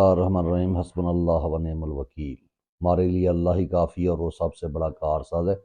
الرحمن الرحیم حسبنا اللہ و نعم الوکیل۔ ہمارے لیے اللہ ہی کافی اور وہ سب سے بڑا کارساز ہے۔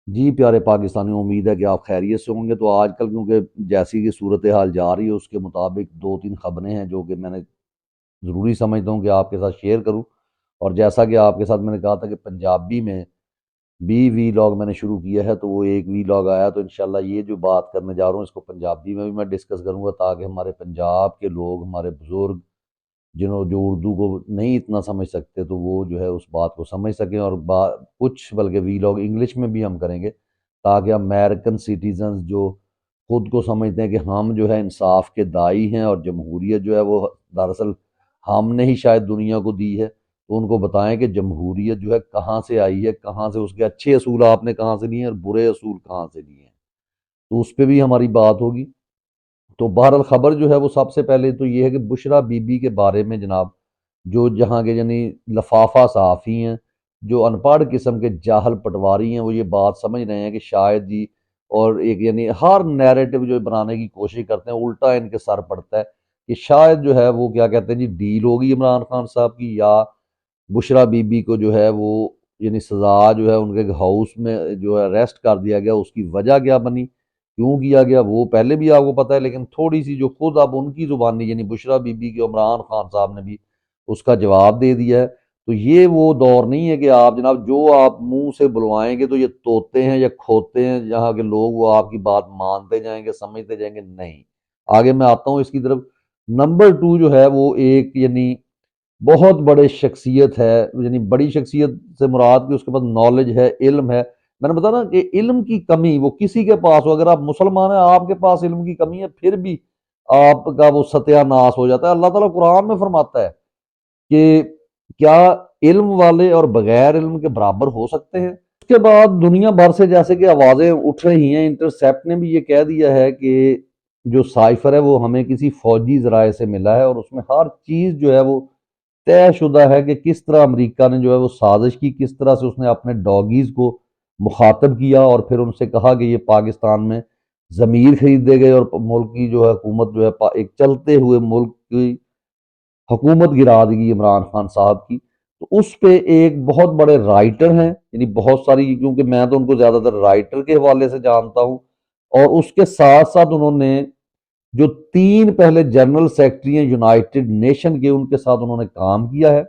جی پیارے پاکستانیوں، امید ہے کہ آپ خیریت سے ہوں گے۔ تو آج کل کیونکہ جیسی کہ صورتحال جا رہی ہے اس کے مطابق 2-3 خبریں ہیں جو کہ میں نے ضروری سمجھتا ہوں کہ آپ کے ساتھ شیئر کروں۔ اور جیسا کہ آپ کے ساتھ میں نے کہا تھا کہ پنجابی میں بھی وی لاگ میں نے شروع کیا ہے، تو وہ ایک وی لاگ آیا، تو انشاءاللہ یہ جو بات کرنے جا رہا ہوں اس کو پنجابی میں بھی میں ڈسکس کروں گا، تاکہ ہمارے پنجاب کے لوگ، ہمارے بزرگ جو اردو کو نہیں اتنا سمجھ سکتے، تو وہ جو ہے اس بات کو سمجھ سکیں۔ اور کچھ بلکہ وی لاگ انگلش میں بھی ہم کریں گے، تاکہ امریکن سٹیزنز جو خود کو سمجھتے ہیں کہ ہم جو ہے انصاف کے داعی ہیں اور جمہوریت جو ہے وہ دراصل ہم نے ہی شاید دنیا کو دی ہے، تو ان کو بتائیں کہ جمہوریت جو ہے کہاں سے آئی ہے، کہاں سے اس کے اچھے اصول آپ نے کہاں سے لیے ہیں اور برے اصول کہاں سے لیے ہیں، تو اس پہ بھی ہماری بات ہوگی۔ تو بہرحال خبر جو ہے وہ سب سے پہلے تو یہ ہے کہ بشریٰ بی بی کے بارے میں جناب، جو جہاں کے یعنی لفافہ صحافی ہیں، جو ان پڑھ قسم کے جاہل پٹواری ہیں، وہ یہ بات سمجھ رہے ہیں کہ شاید جی، اور ایک یعنی ہر نیریٹو جو بنانے کی کوشش کرتے ہیں الٹا ان کے سر پڑتا ہے کہ شاید جو ہے وہ کیا کہتے ہیں جی ڈیل ہوگی عمران خان صاحب کی، یا بشریٰ بی بی کو جو ہے وہ یعنی سزا جو ہے ان کے ہاؤس میں جو ہے اریسٹ کر دیا گیا، اس کی وجہ کیا بنی، کیوں کیا گیا، وہ پہلے بھی آپ کو پتہ ہے، لیکن تھوڑی سی جو خود اب ان کی زبانی یعنی بشریٰ بی بی کے عمران خان صاحب نے بھی اس کا جواب دے دیا ہے۔ تو یہ وہ دور نہیں ہے کہ آپ جناب جو آپ منہ سے بلوائیں گے تو یہ طوطے ہیں یا کھوتے ہیں جہاں کے لوگ وہ آپ کی بات مانتے جائیں گے، سمجھتے جائیں گے، نہیں۔ آگے میں آتا ہوں اس کی طرف۔ نمبر 2 جو ہے وہ ایک یعنی بہت بڑے شخصیت ہے، یعنی بڑی شخصیت سے مراد کہ اس کے پاس نالج ہے، علم ہے۔ میں نے بتایا نا کہ علم کی کمی وہ کسی کے پاس ہو، اگر آپ مسلمان ہیں آپ کے پاس علم کی کمی ہے پھر بھی آپ کا وہ ستیہ ناش ہو جاتا ہے۔ اللہ تعالیٰ قرآن میں فرماتا ہے کہ کیا علم والے اور بغیر علم کے برابر ہو سکتے ہیں؟ اس کے بعد دنیا بھر سے جیسے کہ آوازیں اٹھ رہی ہیں، انٹرسیپٹ نے بھی یہ کہہ دیا ہے کہ جو سائفر ہے وہ ہمیں کسی فوجی ذرائع سے ملا ہے، اور اس میں ہر چیز جو ہے وہ طے شدہ ہے کہ کس طرح امریکہ نے جو ہے وہ سازش کی، کس طرح سے اس نے اپنے ڈاگیز کو مخاطب کیا اور پھر ان سے کہا کہ یہ پاکستان میں ضمیر خریدے گئے اور ملک کی جو ہے حکومت جو ہے ایک چلتے ہوئے ملک کی حکومت گرا دی گئی عمران خان صاحب کی۔ تو اس پہ ایک بہت بڑے رائٹر ہیں، یعنی بہت ساری، کیونکہ میں تو ان کو زیادہ تر رائٹر کے حوالے سے جانتا ہوں، اور اس کے ساتھ ساتھ انہوں نے جو 3 پہلے جنرل سیکرٹری ہیں یونائٹڈ نیشن کے، ان کے ساتھ انہوں نے کام کیا ہے،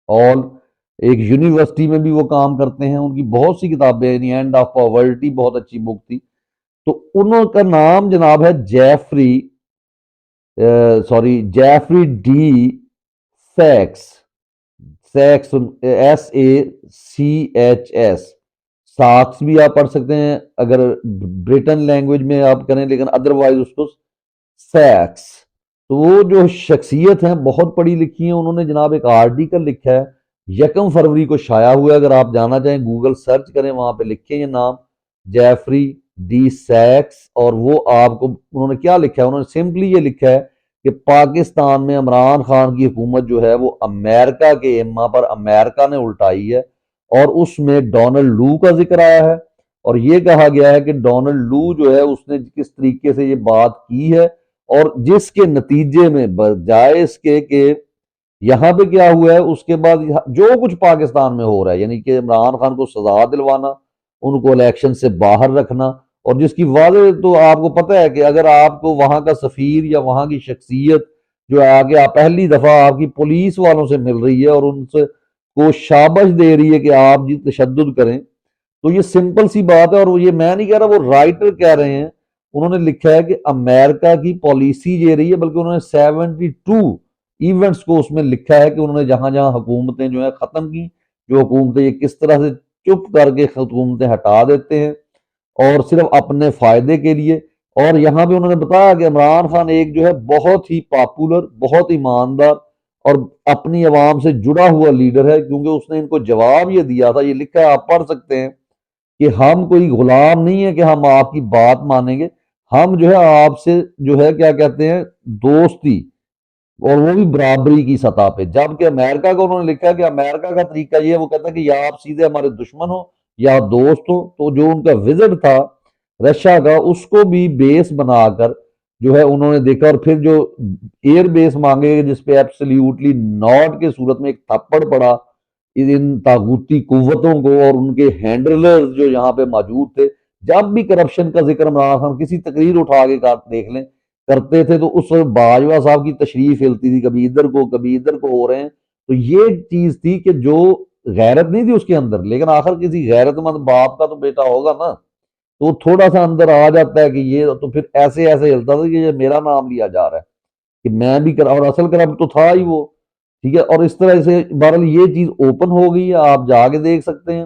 اور ایک یونیورسٹی میں بھی وہ کام کرتے ہیں۔ ان کی بہت سی کتابیں، یعنی اینڈ آف پاورٹی بہت اچھی بک تھی۔ تو انہوں کا نام جناب ہے Jeffrey D sex, SACHS، socks بھی آپ پڑھ سکتے ہیں اگر برٹن لینگویج میں آپ کریں، لیکن ادروائز اس کو سیکس۔ تو وہ جو شخصیت ہیں بہت پڑھی لکھی ہیں، انہوں نے جناب ایک آرٹیکل لکھا ہے 1 فروری کو شائع ہوا ہے، اگر آپ جانا چاہیں گوگل سرچ کریں، وہاں پہ لکھیں یہ نام جیفری ڈی سیکس، اور وہ آپ کو انہوں نے کیا لکھا ہے، انہوں نے سمپلی یہ لکھا ہے کہ پاکستان میں عمران خان کی حکومت جو ہے وہ امریکہ کے ایما پر امریکہ نے الٹائی ہے، اور اس میں ڈونلڈ لو کا ذکر آیا ہے، اور یہ کہا گیا ہے کہ ڈونلڈ لو جو ہے اس نے کس طریقے سے یہ بات کی ہے، اور جس کے نتیجے میں بجائے اس کے کہ یہاں پہ کیا ہوا ہے، اس کے بعد جو کچھ پاکستان میں ہو رہا ہے، یعنی کہ عمران خان کو سزا دلوانا، ان کو الیکشن سے باہر رکھنا، اور جس کی واضح تو آپ کو پتہ ہے کہ اگر آپ کو وہاں کا سفیر یا وہاں کی شخصیت جو آگے پہلی دفعہ آپ کی پولیس والوں سے مل رہی ہے اور ان سے کو شابش دے رہی ہے کہ آپ جی تشدد کریں، تو یہ سمپل سی بات ہے۔ اور یہ میں نہیں کہہ رہا، وہ رائٹر کہہ رہے ہیں، انہوں نے لکھا ہے کہ امریکہ کی پالیسی یہ رہی ہے، بلکہ انہوں نے 72 ایونٹس کو اس میں لکھا ہے کہ انہوں نے جہاں جہاں حکومتیں جو ہیں ختم کی، جو حکومتیں یہ کس طرح سے چپ کر کے حکومتیں ہٹا دیتے ہیں اور صرف اپنے فائدے کے لیے۔ اور یہاں پہ انہوں نے بتایا کہ عمران خان ایک جو ہے بہت ہی پاپولر، بہت ایماندار اور اپنی عوام سے جڑا ہوا لیڈر ہے، کیونکہ اس نے ان کو جواب یہ دیا تھا، یہ لکھا ہے آپ پڑھ سکتے ہیں کہ ہم کوئی غلام نہیں ہے کہ ہم آپ کی بات مانیں گے، ہم جو ہے آپ سے جو ہے کیا کہتے ہیں دوستی، اور وہ بھی برابری کی سطح پہ۔ جبکہ امریکہ کو انہوں نے لکھا کہ امریکہ کا طریقہ یہ ہے، وہ کہتا ہے کہ یا آپ سیدھے ہمارے دشمن ہو یا دوست ہو۔ تو جو ان کا وزٹ تھا رشیا کا، اس کو بھی بیس بنا کر جو ہے انہوں نے دیکھا، اور پھر جو ایئر بیس مانگے جس پہ ایبسلیوٹلی ناٹ کے صورت میں ایک تھپڑ پڑا ان طاغوتی قوتوں کو اور ان کے ہینڈلرز جو یہاں پہ موجود تھے. جب بھی کرپشن کا ذکر عمران خان کسی تقریر اٹھا کے دیکھ لیں کرتے تھے تو اس وقت باجوہ صاحب کی تشریف ہلتی تھی، کبھی ادھر کو کبھی ادھر کو ہو رہے ہیں. تو یہ چیز تھی کہ جو غیرت نہیں تھی اس کے اندر، لیکن آخر کسی غیرت مند باپ کا تو بیٹا ہوگا نا، تو وہ تھوڑا سا اندر آ جاتا ہے کہ یہ تو پھر ایسے ایسے ہلتا تھا کہ یہ میرا نام لیا جا رہا ہے کہ میں بھی اور اصل کرب تو تھا ہی وہ. ٹھیک ہے، اور اس طرح سے بہرحال یہ چیز اوپن ہو گئی ہے، آپ جا کے دیکھ سکتے ہیں.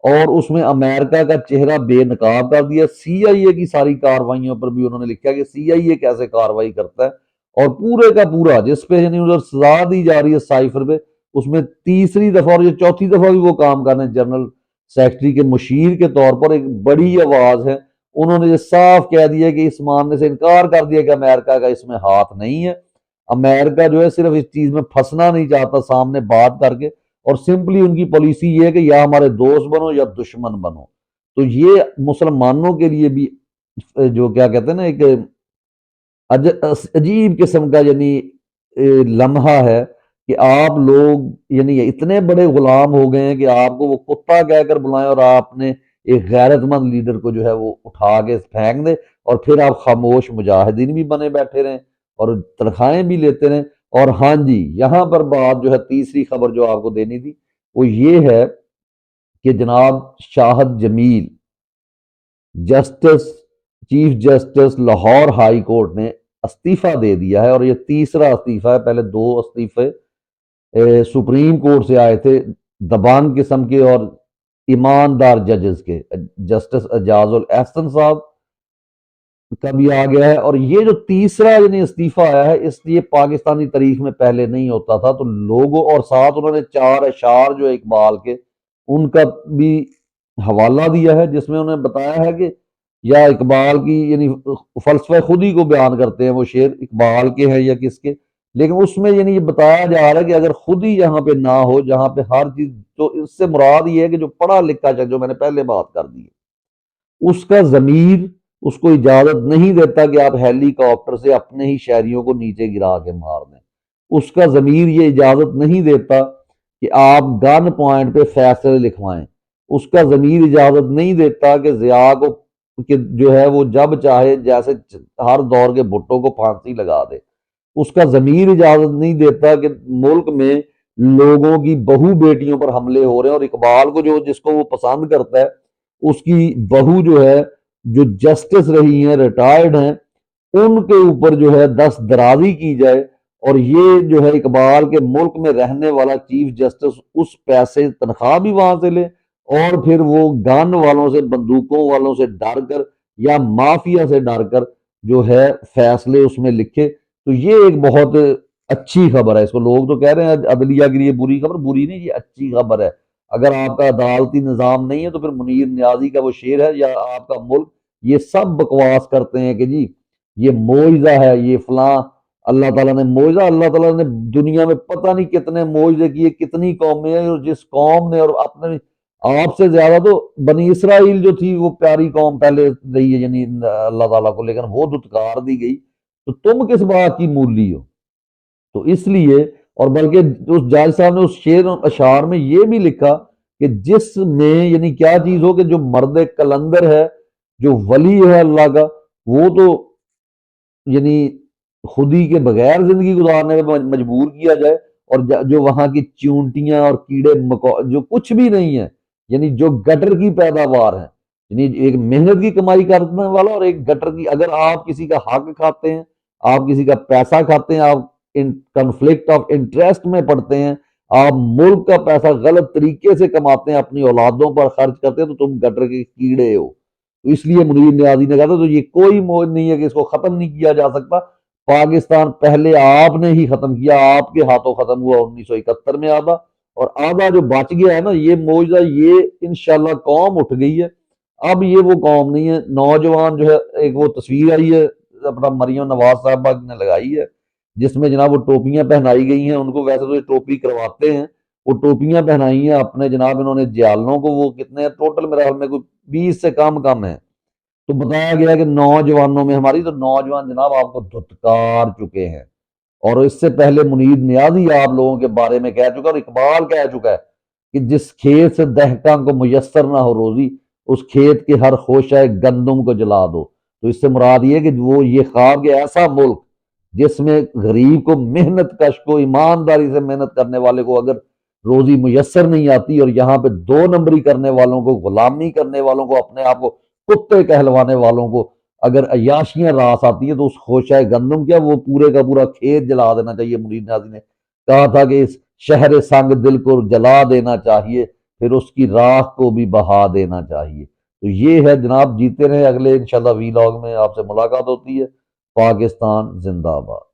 اور اس میں امریکہ کا چہرہ بے نقاب کر دیا. سی آئی اے کی ساری کارروائیوں پر بھی انہوں نے لکھا کہ سی آئی اے کیسے کارروائی کرتا ہے، اور پورے کا پورا جس پہ یعنی ادھر سزا دی جا رہی ہے سائفر پہ، اس میں تیسری دفعہ اور یہ چوتھی دفعہ بھی وہ کام کر رہے ہیں. جنرل سیکرٹری کے مشیر کے طور پر ایک بڑی آواز ہے، انہوں نے یہ صاف کہہ دیا کہ اس ماننے سے انکار کر دیا کہ امریکہ کا اس میں ہاتھ نہیں ہے. امریکہ جو ہے صرف اس چیز میں پھنسنا نہیں چاہتا سامنے بات کر کے، اور سمپلی ان کی پالیسی یہ ہے کہ یا ہمارے دوست بنو یا دشمن بنو. تو یہ مسلمانوں کے لیے بھی جو کیا کہتے ہیں نا ایک عجیب قسم کا یعنی لمحہ ہے کہ آپ لوگ یعنی اتنے بڑے غلام ہو گئے ہیں کہ آپ کو وہ کتا کہہ کر بلائیں اور آپ نے ایک غیرت مند لیڈر کو جو ہے وہ اٹھا کے پھینک دے، اور پھر آپ خاموش مجاہدین بھی بنے بیٹھے رہیں اور تنخواہیں بھی لیتے رہیں. اور ہاں جی، یہاں پر بات جو ہے تیسری خبر جو آپ کو دینی تھی وہ یہ ہے کہ جناب Shahid Jamil justice chief justice Lahore high court نے استعفیٰ دے دیا ہے، اور یہ تیسرا استعفیٰ ہے. پہلے دو استعفے سپریم کورٹ سے آئے تھے دبانگ قسم کے اور ایماندار ججز کے. جسٹس اعجاز الاحسن صاحب کا بھی آ گیا ہے، اور یہ جو تیسرا یعنی استعفیٰ آیا ہے اس لیے پاکستانی تاریخ میں پہلے نہیں ہوتا تھا. تو لوگوں اور ساتھ انہوں نے 4 اشعار جو اقبال کے ان کا بھی حوالہ دیا ہے، جس میں انہوں نے بتایا ہے کہ یا اقبال کی یعنی فلسفہ خود ہی کو بیان کرتے ہیں وہ شعر اقبال کے ہیں یا کس کے، لیکن اس میں یعنی یہ بتایا جا رہا ہے کہ اگر خود ہی یہاں پہ نہ ہو جہاں پہ ہر چیز، تو اس سے مراد یہ ہے کہ جو پڑھا لکھا جو میں نے پہلے بات کر دی ہے اس کا ضمیر اس کو اجازت نہیں دیتا کہ آپ ہیلی کاپٹر سے اپنے ہی شہریوں کو نیچے گرا کے مار دیں. اس کا ضمیر یہ اجازت نہیں دیتا کہ آپ گن پوائنٹ پہ فیصلے لکھوائیں. اس کا ضمیر اجازت نہیں دیتا کہ ضیاء کو کہ جو ہے وہ جب چاہے جیسے ہر دور کے بھٹو کو پھانسی لگا دے. اس کا ضمیر اجازت نہیں دیتا کہ ملک میں لوگوں کی بہو بیٹیوں پر حملے ہو رہے ہیں، اور اقبال کو جو جس کو وہ پسند کرتا ہے اس کی بہو جو ہے جو جسٹس رہی ہیں ریٹائرڈ ہیں ان کے اوپر جو ہے دست درازی کی جائے، اور یہ جو ہے اقبال کے ملک میں رہنے والا چیف جسٹس اس پیسے تنخواہ بھی وہاں سے لے، اور پھر وہ گن والوں سے بندوقوں والوں سے ڈر کر یا مافیا سے ڈر کر جو ہے فیصلے اس میں لکھے. تو یہ ایک بہت اچھی خبر ہے. اس کو لوگ تو کہہ رہے ہیں عدلیہ کے لیے بری خبر، بری نہیں، یہ اچھی خبر ہے. اگر آپ کا عدالتی نظام نہیں ہے تو پھر منیر نیازی کا وہ شعر ہے یا آپ کا ملک یہ سب بکواس کرتے ہیں کہ جی یہ معجزہ ہے، یہ فلاں اللہ تعالیٰ نے معجزہ، اللہ تعالیٰ نے دنیا میں پتہ نہیں کتنے معجزے کیے، کتنی قومیں ہیں، اور جس قوم نے اور اپنے آپ سے زیادہ تو بنی اسرائیل جو تھی وہ پیاری قوم پہلے رہی ہے یعنی اللہ تعالیٰ کو، لیکن وہ دتکار دی گئی. تو تم کس بات کی مولی ہو؟ تو اس لیے، اور بلکہ اس جاج صاحب نے اس شعر اشعار میں یہ بھی لکھا کہ جس میں یعنی کیا چیز ہو کہ جو مرد کلندر ہے، جو ولی ہے اللہ کا، وہ تو یعنی خودی کے بغیر زندگی گزارنے میں مجبور کیا جائے، اور جو وہاں کی چونٹیاں اور کیڑے جو کچھ بھی نہیں ہے یعنی جو گٹر کی پیداوار ہے، یعنی ایک محنت کی کمائی کرنے والا اور ایک گٹر کی، اگر آپ کسی کا حق کھاتے ہیں، آپ کسی کا پیسہ کھاتے ہیں، آپ کنفلکٹ آف انٹرسٹ میں پڑتے ہیں، آپ ملک کا پیسہ غلط طریقے سے کماتے ہیں، اپنی اولادوں پر خرچ کرتے ہیں، تو تم گٹر کے کیڑے ہو. تو اس لیے منیر نیازی نے کہا تھا تو یہ کوئی موج نہیں ہے کہ اس کو ختم نہیں کیا جا سکتا. پاکستان پہلے آپ نے ہی ختم کیا، آپ کے ہاتھوں ختم ہوا 1971 میں آدھا، اور آدھا جو بچ گیا ہے نا یہ معجزہ، یہ انشاءاللہ قوم اٹھ گئی ہے. اب یہ وہ قوم نہیں ہے. نوجوان جو ہے ایک وہ تصویر آئی ہے اپنا مریم نواز صاحبہ نے لگائی ہے جس میں جناب وہ ٹوپیاں پہنائی گئی ہیں، ان کو ویسے تو یہ ٹوپی کرواتے ہیں، وہ ٹوپیاں پہنائی ہیں اپنے جناب انہوں نے جیالنوں کو، وہ کتنے ٹوٹل میرے خیال میں کوئی 20 سے کم ہے. تو بتایا گیا کہ نوجوانوں میں ہماری، تو نوجوان جناب آپ کو دھتکار چکے ہیں، اور اس سے پہلے منید نیازی آپ لوگوں کے بارے میں کہہ چکا، اور اقبال کہہ چکا ہے کہ جس کھیت سے دہقاں کو میسر نہ ہو روزی، اس کھیت کے ہر خوشہ گندم کو جلا دو۔ تو اس سے مراد یہ کہ وہ یہ خواب کہ ایسا ملک جس میں غریب کو، محنت کش کو، ایمانداری سے محنت کرنے والے کو اگر روزی میسر نہیں آتی، اور یہاں پہ دو نمبری کرنے والوں کو، غلامی کرنے والوں کو، اپنے آپ کو کتے کہلوانے والوں کو اگر عیاشیاں راس آتی ہیں، تو اس خوشہ گندم کیا، وہ پورے کا پورا کھیت جلا دینا چاہیے۔ منیر نیازی نے کہا تھا کہ اس شہر سنگ دل کو جلا دینا چاہیے، پھر اس کی راکھ کو بھی بہا دینا چاہیے۔ تو یہ ہے جناب، جیتے رہے، اگلے انشاءاللہ وی لاگ میں آپ سے ملاقات ہوتی ہے۔ پاکستان زندہ باد۔